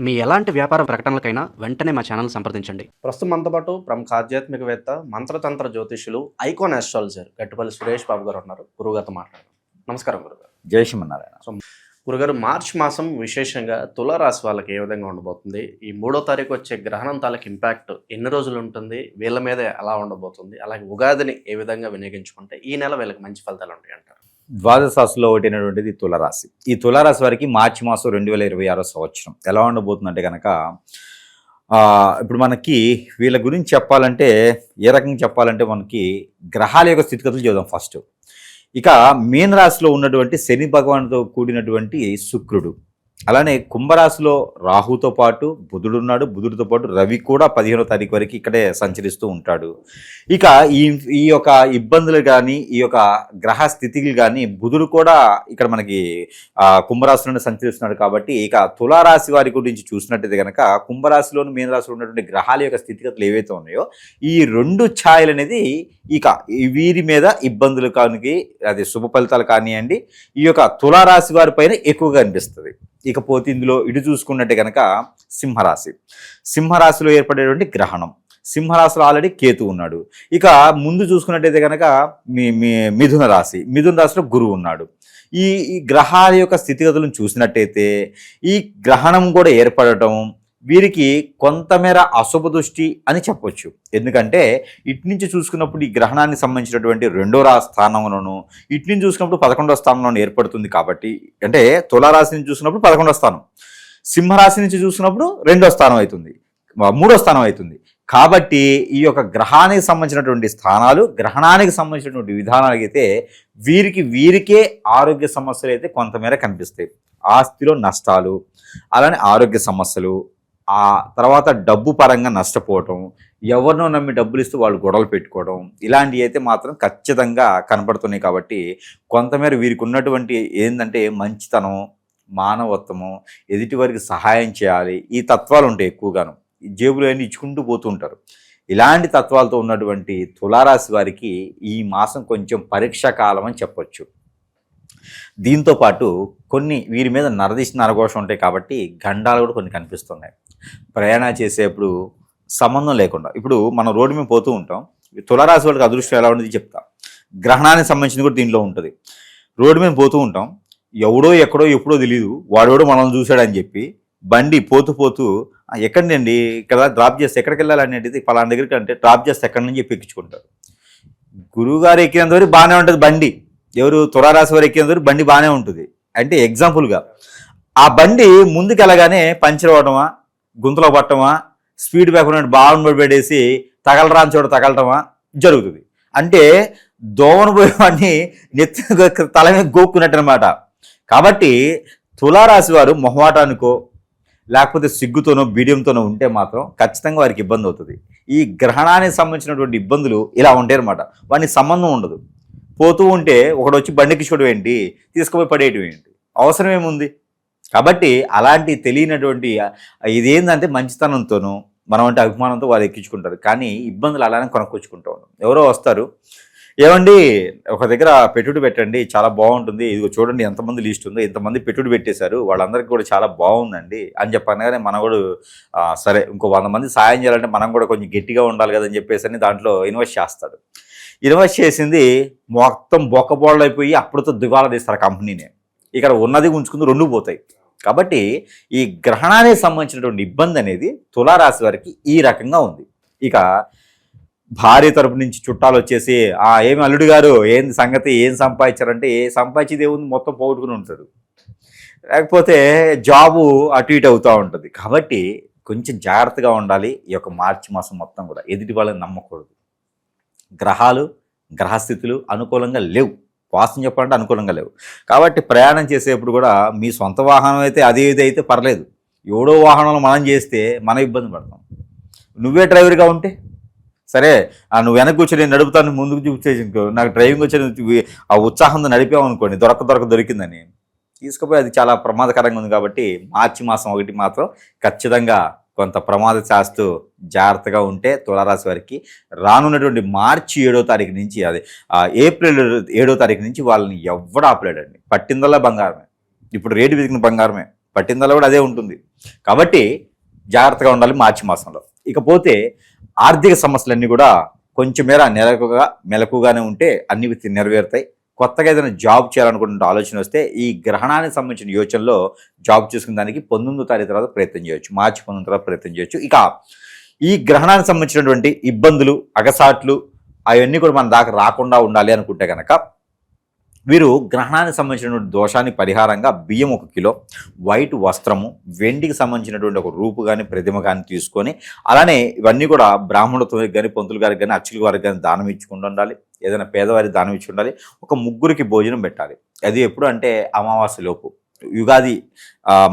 మీ ఎలాంటి వ్యాపార ప్రకటనలకైనా వెంటనే మా ఛానల్ సంప్రదించండి. ప్రస్తుతం మనతో పాటు ప్రముఖ ఆధ్యాత్మికవేత్త, మంత్రతంత్ర జ్యోతిషులు, ఐకాన్ ఆస్ట్రాలజర్ గట్టుపల్లి సురేష్ బాబు గారు ఉన్నారు. గురుగారితో మాట్లాడారు. నమస్కారం గురుగారు. జై శ్రీమన్నారాయణ. సో గురుగారు, మార్చి మాసం విశేషంగా తులారాశి వాళ్ళకి ఏ విధంగా ఉండబోతుంది? ఈ 3వ తారీఖు వచ్చే గ్రహణం తాలూకు ఇంపాక్ట్ ఎన్ని రోజులు ఉంటుంది? వీళ్ళ మీద ఎలా ఉండబోతుంది? అలాగే ఉగాదిని ఏ విధంగా వినియోగించుకుంటే ఈ నెల వీళ్ళకి మంచి ఫలితాలు ఉంటాయి అంటారు? ద్వాదశ రాశిలో ఒకటైనటువంటిది తులారాశి. ఈ తులారాశి వారికి మార్చి మాసం 2026 సంవత్సరం ఎలా ఉండబోతుందంటే కనుక ఇప్పుడు మనకి వీళ్ళ గురించి చెప్పాలంటే ఏ రకంగా చెప్పాలంటే మనకి గ్రహాల యొక్క స్థితిగతులు చూద్దాం. ఫస్ట్ ఇక మీన రాశిలో ఉన్నటువంటి శని భగవానుతో కూడినటువంటి శుక్రుడు, అలానే కుంభరాశిలో రాహుతో పాటు బుధుడు ఉన్నాడు. బుధుడితో పాటు రవి కూడా 15వ తారీఖు వరకు ఇక్కడే సంచరిస్తూ ఉంటాడు. ఇక ఈ యొక్క ఇబ్బందులు కానీ ఈ యొక్క గ్రహ స్థితిలు కానీ బుధుడు కూడా ఇక్కడ మనకి కుంభరాశిలోనే సంచరిస్తున్నాడు. కాబట్టి ఇక తులారాశి వారి గురించి చూసినట్టయితే కనుక కుంభరాశిలోను మీన రాశిలో ఉన్నటువంటి గ్రహాల యొక్క స్థితిగతులు ఏవైతే ఉన్నాయో ఈ రెండు ఛాయలు అనేది ఇక వీరి మీద ఇబ్బందులు కానీ అది శుభ ఫలితాలు కానివ్వండి ఈ యొక్క తులారాశి వారి పైన ఎక్కువగా అనిపిస్తుంది. ఇకపోతే ఇందులో ఇటు చూసుకున్నట్టే కనుక సింహరాశిలో ఏర్పడేటువంటి గ్రహణం, సింహరాశిలో ఆల్రెడీ కేతు ఉన్నాడు. ఇక ముందు చూసుకున్నట్టయితే కనుక మిథున రాశిలో గురువు ఉన్నాడు. ఈ గ్రహాల యొక్క స్థితిగతులను చూసినట్టయితే ఈ గ్రహణం కూడా ఏర్పడటం వీరికి కొంతమేర అశుభ దృష్టి అని చెప్పొచ్చు. ఎందుకంటే ఇటు నుంచి చూసుకున్నప్పుడు ఈ గ్రహణానికి సంబంధించినటువంటి 2వ స్థానంలోను, ఇటు నుంచి చూసుకున్నప్పుడు 11వ స్థానంలోనూ ఏర్పడుతుంది. కాబట్టి అంటే తులారాశి నుంచి చూసినప్పుడు 11వ స్థానం, సింహరాశి నుంచి చూసినప్పుడు 2వ స్థానం అవుతుంది, 3వ స్థానం అవుతుంది. కాబట్టి ఈ యొక్క గ్రహానికి సంబంధించినటువంటి స్థానాలు, గ్రహణానికి సంబంధించినటువంటి విధానాలు అయితే వీరికే ఆరోగ్య సమస్యలు అయితే కొంతమేర కనిపిస్తాయి. ఆస్తిలో నష్టాలు, అలానే ఆరోగ్య సమస్యలు, ఆ తర్వాత డబ్బు పరంగా నష్టపోవటం, ఎవరినో నమ్మి డబ్బులు ఇస్తూ వాళ్ళు గొడవలు పెట్టుకోవడం, ఇలాంటివి అయితే మాత్రం ఖచ్చితంగా కనపడుతున్నాయి. కాబట్టి కొంతమేర వీరికి ఉన్నటువంటి ఏంటంటే మంచితనం, మానవత్వము, ఎదుటి వారికి సహాయం చేయాలి, ఈ తత్వాలు ఉంటాయి ఎక్కువగాను. జేబులు అన్నీ ఇచ్చుకుంటూ పోతూ ఉంటారు. ఇలాంటి తత్వాలతో ఉన్నటువంటి తులారాశి వారికి ఈ మాసం కొంచెం పరీక్షా కాలం అని చెప్పొచ్చు. దీంతో పాటు కొన్ని వీరి మీద నరఘోషం ఉంటాయి. కాబట్టి గండాలు కూడా కొన్ని కనిపిస్తున్నాయి. ప్రయాణం చేసేప్పుడు సంబంధం లేకుండా ఇప్పుడు మనం రోడ్డు మీద పోతూ ఉంటాం. తులారాశి వాళ్ళకి అదృష్టం ఎలా ఉండేది చెప్తా. గ్రహణానికి సంబంధించింది కూడా దీంట్లో ఉంటుంది. రోడ్డు మీద పోతూ ఉంటాం, ఎవడో ఎక్కడో ఎప్పుడో తెలియదు వాడెవడో మనల్ని చూశాడని చెప్పి బండి పోతూ ఎక్కడండి ఇక్కడ డ్రాప్ చేస్తే ఎక్కడికి వెళ్ళాలనేది పలానా దగ్గరికి అంటే డ్రాప్ చేస్తే ఎక్కడి నుంచి చెప్పి ఎక్కించుకుంటారు. గురువుగారు ఎక్కినంత వరకు బాగానే ఉంటుంది బండి, ఎవరు తులారాశి వారు ఎక్కినంత బండి బాగానే ఉంటుంది. అంటే ఎగ్జాంపుల్గా ఆ బండి ముందుకు వెళ్ళగానే పంచర్ అవ్వడమా, గుంతలో పట్టడమా, స్పీడ్ బ్రేకర్ బాగా పెట్టేసి తగలరాని చోట తగలటమా జరుగుతుంది. అంటే దోవన పోయేవాడిని నెత్తి తల మీద గోక్కున్నట్టు అనమాట. కాబట్టి తులారాశి వారు మొహమాటానికో లేకపోతే సిగ్గుతోనో బీడియంతోనో ఉంటే మాత్రం ఖచ్చితంగా వారికి ఇబ్బంది అవుతుంది. ఈ గ్రహణానికి సంబంధించినటువంటి ఇబ్బందులు ఇలా ఉంటాయి అనమాట. వానికి సంబంధం ఉండదు. పోతూ ఉంటే ఒకడు వచ్చి బండికి చూడడం ఏంటి, తీసుకుపోయి పడేయటం ఏంటి, అవసరం ఏముంది? కాబట్టి అలాంటి తెలియనటువంటి ఇదేంటంటే మంచితనంతోనూ మనం అంటే అభిమానంతో వాళ్ళు ఎక్కించుకుంటారు. కానీ ఇబ్బందులు అలానే కొనుక్కొచ్చుకుంటూ ఉంటాం. ఎవరో వస్తారు, ఏమండి ఒక దగ్గర పెట్టుబడి పెట్టండి చాలా బాగుంటుంది, ఇదిగో చూడండి ఎంతమంది లిస్ట్ ఉందో, ఇంతమంది పెట్టుబడి పెట్టేశారు, వాళ్ళందరికీ కూడా చాలా బాగుందండి అని చెప్పగానే మనం కూడా సరే ఇంకో 100 మంది సాయం చేయాలంటే మనం కూడా కొంచెం గట్టిగా ఉండాలి కదని చెప్పేసి దాంట్లో ఇన్వెస్ట్ చేస్తాడు. ఇన్వెస్ట్ చేసింది మొత్తం బొక్కబోళ్ళు అయిపోయి అప్పుడుతో దివాలా తీస్తారు కంపెనీనే. ఇక్కడ ఉన్నది ఉంచుకుంది 2 పోతాయి. కాబట్టి ఈ గ్రహణానికి సంబంధించినటువంటి ఇబ్బంది అనేది తులారాశి వారికి ఈ రకంగా ఉంది. ఇక భార్య తరపు నుంచి చుట్టాలు వచ్చేసి ఏమి అల్లుడు గారు ఏంది సంగతి, ఏం సంపాదించారంటే ఏ సంపాదించేది ఏముంది మొత్తం పోగొట్టుకుని ఉంటాడు. లేకపోతే జాబు అటు ఇటు అవుతూ ఉంటుంది. కాబట్టి కొంచెం జాగ్రత్తగా ఉండాలి. ఈ యొక్క మార్చి మాసం మొత్తం కూడా ఎదుటి వాళ్ళని నమ్మకూడదు. గ్రహస్థితులు అనుకూలంగా లేవు. వాస్తవం చెప్పాలంటే అనుకూలంగా లేవు. కాబట్టి ప్రయాణం చేసేప్పుడు కూడా మీ సొంత వాహనం అయితే అది ఇది అయితే పర్లేదు, ఎవడో వాహనంలో మనం చేస్తే మనం ఇబ్బంది పడతాం. నువ్వే డ్రైవర్గా ఉంటే సరే, నువ్వు వెనక్కి కూర్చొని నేను నడుపుతాను, ముందుకు చూసేసి నాకు డ్రైవింగ్ వచ్చి ఆ ఉత్సాహంతో నడిపావు అనుకోండి, దొరికిందని తీసుకుపోయి అది చాలా ప్రమాదకరంగా ఉంది. కాబట్టి మార్చి మాసం 1 మాత్రం ఖచ్చితంగా కొంత ప్రమాద శాస్తూ జాగ్రత్తగా ఉంటే తులారాశి వారికి రానున్నటువంటి మార్చి 7వ తారీఖు నుంచి అది ఏప్రిల్ 7వ తారీఖు నుంచి వాళ్ళని ఎవడు ఆపలేడండి. పట్టిందల్లా బంగారమే. ఇప్పుడు రేటు పెరిగిన బంగారమే. పట్టిందల్లా కూడా అదే ఉంటుంది. కాబట్టి జాగ్రత్తగా ఉండాలి మార్చి మాసంలో. ఇకపోతే ఆర్థిక సమస్యలన్నీ కూడా కొంచెం మేర మెలకుగానే ఉంటే అన్ని నెరవేరుతాయి. కొత్తగా ఏదైనా జాబ్ చేయాలనుకుంటున్న ఆలోచన వస్తే ఈ గ్రహణానికి సంబంధించిన యోచనలో జాబ్ చేసుకునే దానికి 19వ తారీఖు తర్వాత ప్రయత్నం చేయొచ్చు, మార్చి 19 తర్వాత ప్రయత్నం చేయొచ్చు. ఇక ఈ గ్రహణానికి సంబంధించినటువంటి ఇబ్బందులు, అగసాట్లు అవన్నీ కూడా మన దాకా రాకుండా ఉండాలి అనుకుంటే కనుక వీరు గ్రహణానికి సంబంధించినటువంటి దోషానికి పరిహారంగా బియ్యం 1 కిలో, వైట్ వస్త్రము, వెండికి సంబంధించినటువంటి ఒక రూపు కానీ ప్రతిమ కానీ తీసుకొని, అలానే ఇవన్నీ కూడా బ్రాహ్మణులతో కానీ పంతులు గారికి కానీ అర్చకుల వారికి కానీ దానం ఇచ్చుకుంటూ ఉండాలి. ఏదైనా పేదవారికి దానం ఇచ్చి ఉండాలి. ఒక 3 భోజనం పెట్టాలి. అది ఎప్పుడు అంటే అమావాస్య లోపు, యుగాది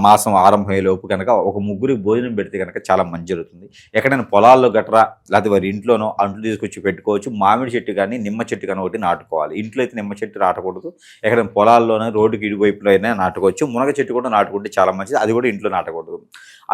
మాసం ఆరంభమయ్యేలోపు కనుక ఒక 3 భోజనం పెడితే కనుక చాలా మంచి జరుగుతుంది. ఎక్కడైనా పొలాల్లో గట్రా లేకపోతే వారి ఇంట్లోనో అంట్లు తీసుకొచ్చి పెట్టుకోవచ్చు. మామిడి చెట్టు కానీ నిమ్మ చెట్టు కానీ ఒకటి నాటుకోవాలి. ఇంట్లో అయితే నిమ్మ చెట్టు నాటకూడదు. ఎక్కడైనా పొలాల్లోనే రోడ్డుకి ఇరువైపులో అయినా నాటుకోవచ్చు. మునగ చెట్టు కూడా నాటుకుంటే చాలా మంచిది, అది కూడా ఇంట్లో నాటకూడదు.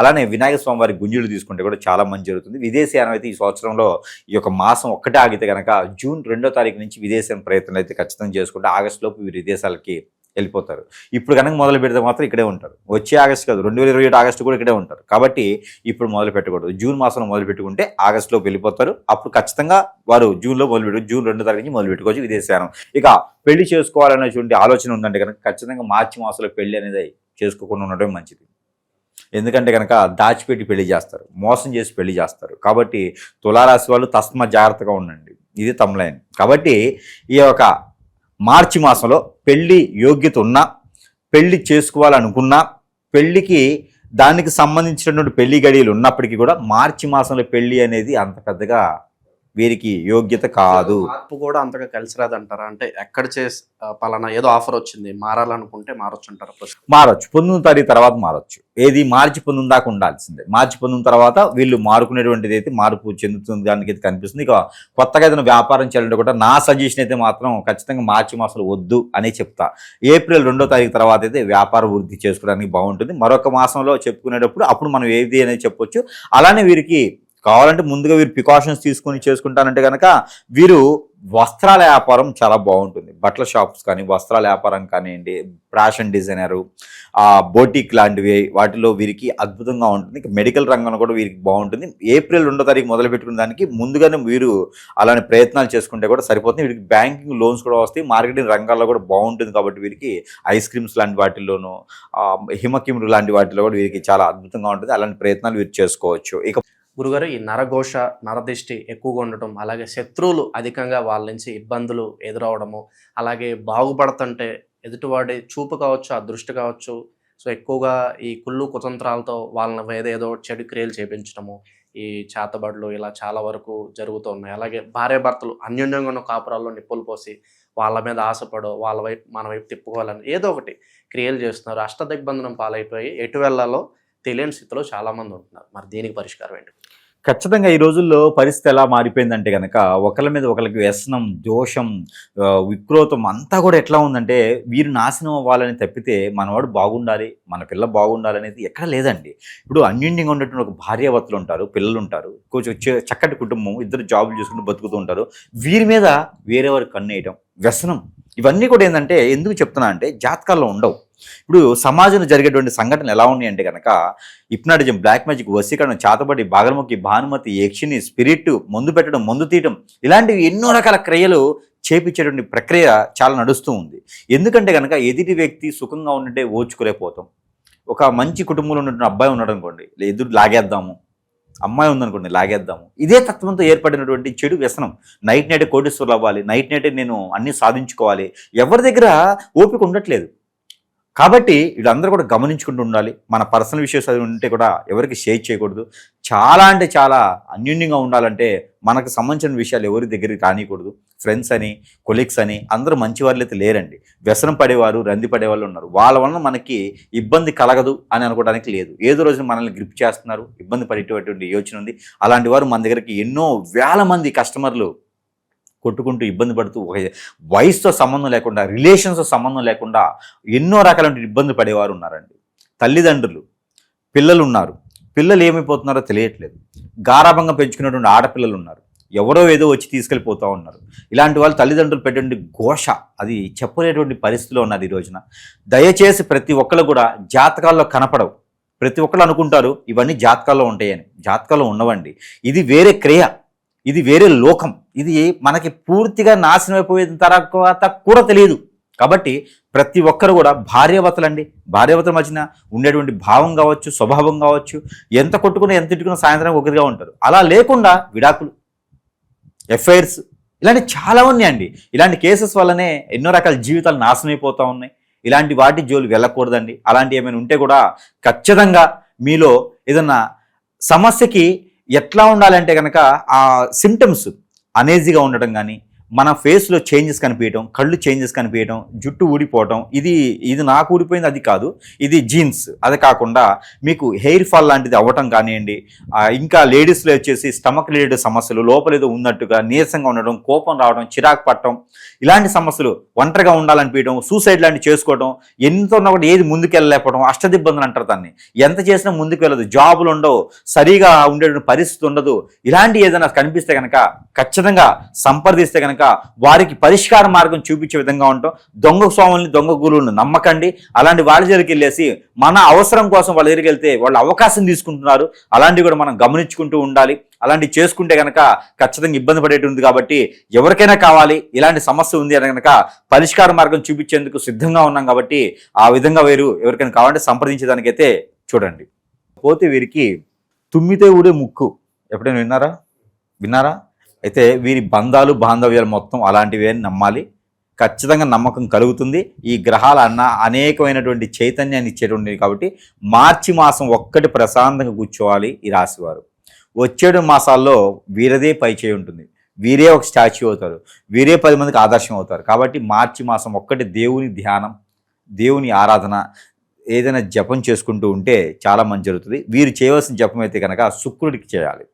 అలానే వినాయక స్వామి వారి గుంజులు తీసుకుంటే కూడా చాలా మంచి జరుగుతుంది. విదేశీయానం అయితే ఈ సంవత్సరంలో ఈ యొక్క మాసం ఒక్కటే ఆగితే కనుక జూన్ 2వ తారీఖు నుంచి విదేశీయానం ప్రయత్నాలు అయితే ఖచ్చితంగా చేసుకుంటే ఆగస్టులోపు వీరు విదేశాలకి వెళ్ళిపోతారు. ఇప్పుడు కనుక మొదలు పెడితే మాత్రం ఇక్కడే ఉంటారు. వచ్చే ఆగస్టు కాదు, 2027 ఆగస్టు కూడా ఇక్కడే ఉంటారు. కాబట్టి ఇప్పుడు మొదలు పెట్టకూడదు. జూన్ మాసంలో మొదలు పెట్టుకుంటే ఆగస్టులోకి వెళ్ళిపోతారు. అప్పుడు ఖచ్చితంగా వారు జూన్లో మొదలుపెట్టు, జూన్ 2వ తారీఖు నుంచి మొదలు పెట్టుకోవచ్చు విదేశీయానం. ఇక పెళ్లి చేసుకోవాలనేటువంటి ఆలోచన ఉందంటే కనుక ఖచ్చితంగా మార్చి మాసంలో పెళ్లి అనేది చేసుకోకుండా ఉండటం మంచిది. ఎందుకంటే కనుక దాచిపెట్టి పెళ్లి చేస్తారు, మోసం చేసి పెళ్లి చేస్తారు. కాబట్టి తులారాశి వాళ్ళు తస్మా జాగ్రత్తగా ఉండండి. ఇది తమ్లైన్. కాబట్టి ఈ యొక్క మార్చి మాసంలో పెళ్లి యోగ్యత ఉన్నా, పెళ్లి చేసుకోవాలనుకున్నా, పెళ్లికి దానికి సంబంధించినటువంటి పెళ్లి గడియలు ఉన్నప్పటికీ కూడా మార్చి మాసంలో పెళ్లి అనేది అంత పెద్దగా వీరికి యోగ్యత కాదు. మార్పు కూడా అంతగా కలిసి రాదంటారా? అంటే ఎక్కడ పలానా ఏదో ఆఫర్ వచ్చింది మారాలనుకుంటే మారొచ్చు అంటారా? మారొచ్చు, 19వ తారీఖు తర్వాత మారొచ్చు. ఏది మార్చి 19 దాకా ఉండాల్సిందే. మార్చి 19 తర్వాత వీళ్ళు మారుకునేటువంటిది అయితే మార్పు చెందుతుంది, దానికి అయితే కనిపిస్తుంది. ఇక కొత్తగా ఏదైనా వ్యాపారం చేయాలంటే కూడా నా సజెషన్ అయితే మాత్రం ఖచ్చితంగా మార్చి మాసంలో వద్దు అని చెప్తా. ఏప్రిల్ 2వ తారీఖు తర్వాత అయితే వ్యాపార వృద్ధి చేసుకోవడానికి బాగుంటుంది. మరొక మాసంలో చెప్పుకునేటప్పుడు అప్పుడు మనం ఏది అనేది చెప్పొచ్చు. అలానే వీరికి కావాలంటే ముందుగా వీరు ప్రికాషన్స్ తీసుకొని చేసుకుంటానంటే కనుక వీరు వస్త్రాల వ్యాపారం చాలా బాగుంటుంది. బట్టల షాప్స్ కానీ, వస్త్రాల వ్యాపారం కానివ్వండి, ఫ్యాషన్ డిజైనరు, బోటిక్ లాంటివి, వాటిలో వీరికి అద్భుతంగా ఉంటుంది. మెడికల్ రంగంలో కూడా వీరికి బాగుంటుంది. ఏప్రిల్ 2వ తారీఖు మొదలు పెట్టుకునే దానికి ముందుగానే వీరు అలానే ప్రయత్నాలు చేసుకుంటే కూడా సరిపోతుంది. వీరికి బ్యాంకింగ్ లోన్స్ కూడా వస్తాయి. మార్కెటింగ్ రంగాల్లో కూడా బాగుంటుంది. కాబట్టి వీరికి ఐస్ క్రీమ్స్ లాంటి వాటిల్లోనూ, హిమకిములు లాంటి వాటిలో కూడా వీరికి చాలా అద్భుతంగా ఉంటుంది. అలాంటి ప్రయత్నాలు వీరు చేసుకోవచ్చు. ఇక గురుగారు, ఈ నరఘోష, నరదిష్టి ఎక్కువగా ఉండటం, అలాగే శత్రువులు అధికంగా వాళ్ళ నుంచి ఇబ్బందులు ఎదురవడము, అలాగే బాగుపడుతుంటే ఎదుటివాడి చూపు కావచ్చు, ఆ దృష్టి కావచ్చు, సో ఎక్కువగా ఈ కుళ్ళు కుతంత్రాలతో వాళ్ళ మీద ఏదో చెడు క్రియలు చేపించడము, ఈ చేతబడులు ఇలా చాలా వరకు జరుగుతూ ఉన్నాయి. అలాగే భార్యాభర్తలు అన్యోన్యంగా ఉన్న కాపురాల్లో నిప్పులు పోసి వాళ్ళ మీద ఆశపడో, వాళ్ళ వైపు మన వైపు తిప్పుకోవాలని ఏదో ఒకటి క్రియలు చేస్తున్నారు. అష్టదిగ్బంధనం పాలైపోయి ఎటు వెళ్ళాలో తెలియని స్థితిలో చాలామంది ఉంటున్నారు. మరి దీనికి పరిష్కారం ఏంటి? ఖచ్చితంగా ఈ రోజుల్లో పరిస్థితి ఎలా మారిపోయిందంటే కనుక ఒకళ్ళ మీద ఒకరికి వ్యసనం, దోషం, విక్రోధం అంతా కూడా ఎట్లా ఉందంటే వీరు నాశనం అవ్వాలని తప్పితే మనవాడు బాగుండాలి, మన పిల్ల బాగుండాలి అనేది ఎక్కడ లేదండి. ఇప్పుడు అన్యోన్యంగా ఉన్నటువంటి ఒక భార్యాభర్తలు ఉంటారు, పిల్లలు ఉంటారు, కొంచెం చక్కటి కుటుంబం, ఇద్దరు జాబులు చేసుకుంటూ బతుకుతూ ఉంటారు. వీరి మీద వేరే వారికి కన్నేయటం, వ్యసనం, ఇవన్నీ కూడా ఏంటంటే ఎందుకు చెప్తున్నా అంటే జాతకాల్లో ఉండవు. ఇప్పుడు సమాజంలో జరిగేటువంటి సంఘటనలు ఎలా ఉన్నాయి అంటే కనుక హిప్నాటిజం, బ్లాక్ మ్యాజిక్, వశీకరణ, చాతబడి, బాగలముఖి, భానుమతి, యక్షిని, స్పిరిట్, మందు పెట్టడం, మందు తీయటం, ఇలాంటివి ఎన్నో రకాల క్రియలు చేపించేటువంటి ప్రక్రియ చాలా నడుస్తూ ఉంది. ఎందుకంటే కనుక ఎదుటి వ్యక్తి సుఖంగా ఉంటే ఓర్చుకోలేకపోతాం. ఒక మంచి కుటుంబంలో ఉన్నటువంటి అబ్బాయి ఉన్నాడు అనుకోండి, ఎదురు లాగేద్దాము, అమ్మాయి ఉందనుకోండి లాగేద్దాము. ఇదే తత్వంతో ఏర్పడినటువంటి చెడు వ్యసనం. నైట్ నైటే కోటీశ్వరులు అవ్వాలి, నైట్ నైటే నేను అన్నీ సాధించుకోవాలి, ఎవరి దగ్గర ఓపిక ఉండట్లేదు. కాబట్టి వీళ్ళందరూ కూడా గమనించుకుంటూ ఉండాలి. మన పర్సనల్ విషయాలు అది ఉంటే కూడా ఎవరికి షేర్ చేయకూడదు. చాలా అంటే చాలా అన్యోన్యంగా ఉండాలంటే మనకు సంబంధించిన విషయాలు ఎవరి దగ్గరికి రానియకూడదు. ఫ్రెండ్స్ అని, కొలీగ్స్ అని అందరూ మంచి వాళ్ళు అయితే లేరండి. వ్యసనం పడేవారు, రంది పడేవాళ్ళు ఉన్నారు. వాళ్ళ వలన మనకి ఇబ్బంది కలగదు అని అనుకోవడానికి లేదు. ఏదో రోజు మనల్ని గ్రిప్ చేస్తున్నారు, ఇబ్బంది పడేటటువంటి యోచన ఉంది. అలాంటి వారు మన దగ్గరికి ఎన్నో వేల మంది కస్టమర్లు కొట్టుకుంటూ ఇబ్బంది పడుతూ, ఒక వయసుతో సంబంధం లేకుండా, రిలేషన్స్తో సంబంధం లేకుండా ఎన్నో రకాల ఇబ్బంది పడేవారు ఉన్నారండి. తల్లిదండ్రులు, పిల్లలు ఉన్నారు, పిల్లలు ఏమైపోతున్నారో తెలియట్లేదు. గారాభంగా పెంచుకున్నటువంటి ఆడపిల్లలు ఉన్నారు, ఎవరో ఏదో వచ్చి తీసుకెళ్ళిపోతూ ఉన్నారు. ఇలాంటి వాళ్ళు తల్లిదండ్రులు పెట్టండి ఘోష అది చెప్పలేటువంటి పరిస్థితిలో ఉన్నారు ఈ రోజున. దయచేసి ప్రతి ఒక్కరు కూడా జాతకాల్లో కనపడవు. ప్రతి ఒక్కరు అనుకుంటారు ఇవన్నీ జాతకాల్లో ఉంటాయని. జాతకాల్లో ఉండవండి. ఇది వేరే క్రియ, ఇది వేరే లోకం, ఇది మనకి పూర్తిగా నాశనం అయిపోయిన తర్వాత కూడా తెలియదు. కాబట్టి ప్రతి ఒక్కరు కూడా భార్యాభర్తల మధ్యన ఉండేటువంటి భావం కావచ్చు, స్వభావం కావచ్చు, ఎంత కొట్టుకున్నా ఎంత తిట్టుకున్నా సాయంత్రం ఒకరిగా ఉంటారు. అలా లేకుండా విడాకులు, ఎఫ్ఐఆర్స్ ఇలాంటి చాలా ఉన్నాయండి. ఇలాంటి కేసెస్ వల్లనే ఎన్నో రకాల జీవితాలు నాశనం అయిపోతూ ఉన్నాయి. ఇలాంటి వాటి జోలు వెళ్ళకూడదండి. అలాంటి ఏమైనా ఉంటే కూడా ఖచ్చితంగా మీలో ఏదన్నా సమస్యకి ఎట్లా ఉండాలంటే కనుక ఆ సిమ్టమ్స్ అనేజీగా ఉండటం కానీ, మన ఫేస్లో చేంజెస్ కనిపించడం, కళ్ళు చేంజెస్ కనిపించడం, జుట్టు ఊడిపోవటం, ఇది నాకు ఊడిపోయింది అది కాదు, ఇది జీన్స్, అది కాకుండా మీకు హెయిర్ ఫాల్ లాంటిది అవ్వటం కానివ్వండి, ఇంకా లేడీస్లో వచ్చేసి స్టమక్ రిలేటెడ్ సమస్యలు, లోపల ఏదో ఉన్నట్టుగా నీరసంగా ఉండడం, కోపం రావడం, చిరాకు పట్టడం, ఇలాంటి సమస్యలు, ఒంటరిగా ఉండాలనిపించడం, సూసైడ్ లాంటివి చేసుకోవడం, ఎంత ఉన్నా కూడా ఏది ముందుకు వెళ్ళలేకపోవడం, అష్టదిబ్బందులు అంటారు దాన్ని. ఎంత చేసినా ముందుకు వెళ్ళదు, జాబులు ఉండవు, సరిగా ఉండేటువంటి పరిస్థితి ఉండదు. ఇలాంటి ఏదైనా కనిపిస్తే కనుక ఖచ్చితంగా సంప్రదిస్తే కనుక వారికి పరిష్కార మార్గం చూపించే విధంగా ఉంటాం. దొంగ స్వాముల్ని, దొంగ గురువులను నమ్మకండి. అలాంటి వాళ్ళ దగ్గరికి వెళ్ళేసి మన అవసరం కోసం వాళ్ళ దగ్గరికి వెళ్తే వాళ్ళు అవకాశం తీసుకుంటున్నారు. అలాంటివి కూడా మనం గమనించుకుంటూ ఉండాలి. అలాంటివి చేసుకుంటే కనుక ఖచ్చితంగా ఇబ్బంది పడేటుంది. కాబట్టి ఎవరికైనా కావాలి ఇలాంటి సమస్య ఉంది అని కనుక పరిష్కార మార్గం చూపించేందుకు సిద్ధంగా ఉన్నాం. కాబట్టి ఆ విధంగా ఎవరికైనా కావాలంటే సంప్రదించడానికైతే చూడండి. పోతే వీరికి తుమ్మితే ఊడే ముక్కు ఎప్పుడైనా విన్నారా? అయితే వీరి బంధాలు, బాంధవ్యాలు మొత్తం అలాంటివి అని నమ్మాలి. ఖచ్చితంగా నమ్మకం కలుగుతుంది. ఈ గ్రహాలు అనేకమైనటువంటి చైతన్యాన్ని ఇచ్చేటువంటివి. కాబట్టి మార్చి మాసం ఒక్కటి ప్రశాంతంగా కూర్చోవాలి ఈ రాశివారు. వచ్చేడు మాసాల్లో వీరదే పై చేయి ఉంటుంది. వీరే ఒక స్టాచ్యూ అవుతారు. వీరే 10 మందికి ఆదర్శం అవుతారు. కాబట్టి మార్చి మాసం ఒక్కటి దేవుని ధ్యానం, దేవుని ఆరాధన, ఏదైనా జపం చేసుకుంటూ ఉంటే చాలా మంచి జరుగుతుంది. వీరు చేయవలసిన జపం అయితే కనుక శుక్రుడికి చేయాలి.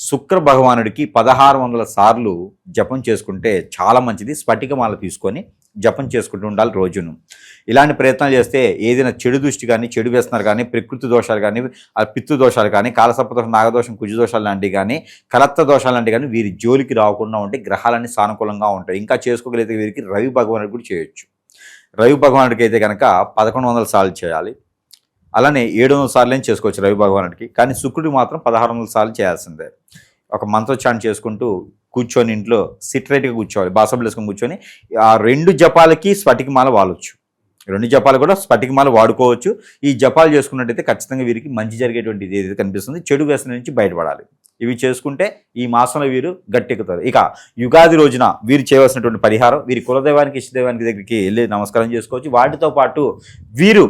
శుక్ర భగవానుడికి 1600 సార్లు జపం చేసుకుంటే చాలా మంచిది. స్ఫటికమాల తీసుకొని జపం చేసుకుంటూ ఉండాలి రోజును. ఇలాంటి ప్రయత్నాలు చేస్తే ఏదైనా చెడు దృష్టి కానీ, చెడు వ్యసనాలు కానీ, ప్రకృతి దోషాలు కానీ, పితృ దోషాలు కానీ, కాలసర్పదోషం, నాగదోషం, కుజదోషాలు లాంటివి కానీ, కలత్త దోషాలు లాంటివి కానీ వీరి జోలికి రాకుండా ఉంటే గ్రహాలన్నీ సానుకూలంగా ఉంటాయి. ఇంకా చేసుకోగలిగితే వీరికి రవి భగవానుడికి కూడా చేయొచ్చు. రవి భగవానుడికి అయితే కనుక 1100 సార్లు చేయాలి. అలానే 700 సార్లు చేసుకోవచ్చు రవి భగవానుడికి. కానీ శుక్రుడికి మాత్రం 1600 సార్లు చేయాల్సిందే. ఒక మంత్రోచ్చారణ చేసుకుంటూ కూర్చొని ఇంట్లో సిట్రైట్గా కూర్చోవాలి. బాసబులు వేసుకొని కూర్చొని ఆ 2 జపాలకి స్ఫటికమాల వాడవచ్చు. 2 జపాలు కూడా స్ఫటికమాల వాడుకోవచ్చు. ఈ జపాలు చేసుకున్నట్టయితే ఖచ్చితంగా వీరికి మంచి జరిగేటువంటి ఏదైతే కనిపిస్తుంది, చెడు వ్యసనం నుంచి బయటపడాలి. ఇవి చేసుకుంటే ఈ మాసంలో వీరు గట్టెక్కుతారు. ఇక యుగాది రోజున వీరు చేయవలసినటువంటి పరిహారం, వీరి కులదైవానికి, ఇష్టదైవానికి దగ్గరికి వెళ్ళి నమస్కారం చేసుకోవచ్చు. వాటితో పాటు వీరు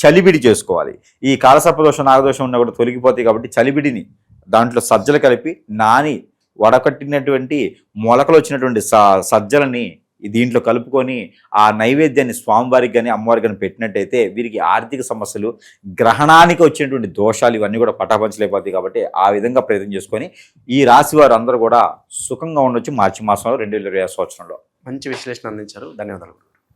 చలిబిడి చేసుకోవాలి. ఈ కాలసర్పదోషం, నాగదోషం ఉన్నా కూడా తొలగిపోతాయి. కాబట్టి చలిబిడిని దాంట్లో సజ్జలు కలిపి నాని వడకట్టినటువంటి మొలకలు వచ్చినటువంటి సజ్జలని దీంట్లో కలుపుకొని ఆ నైవేద్యాన్ని స్వామివారికి కానీ, అమ్మవారికి కానీ పెట్టినట్టయితే వీరికి ఆర్థిక సమస్యలు, గ్రహణానికి వచ్చినటువంటి దోషాలు ఇవన్నీ కూడా పటాపంచలేకపోతాయి. కాబట్టి ఆ విధంగా ప్రయత్నం చేసుకొని ఈ రాశి వారు అందరూ కూడా సుఖంగా ఉండొచ్చు మార్చి మాసంలో 2020 సంవత్సరంలో. మంచి విశ్లేషణ అందించారు. ధన్యవాదాలు.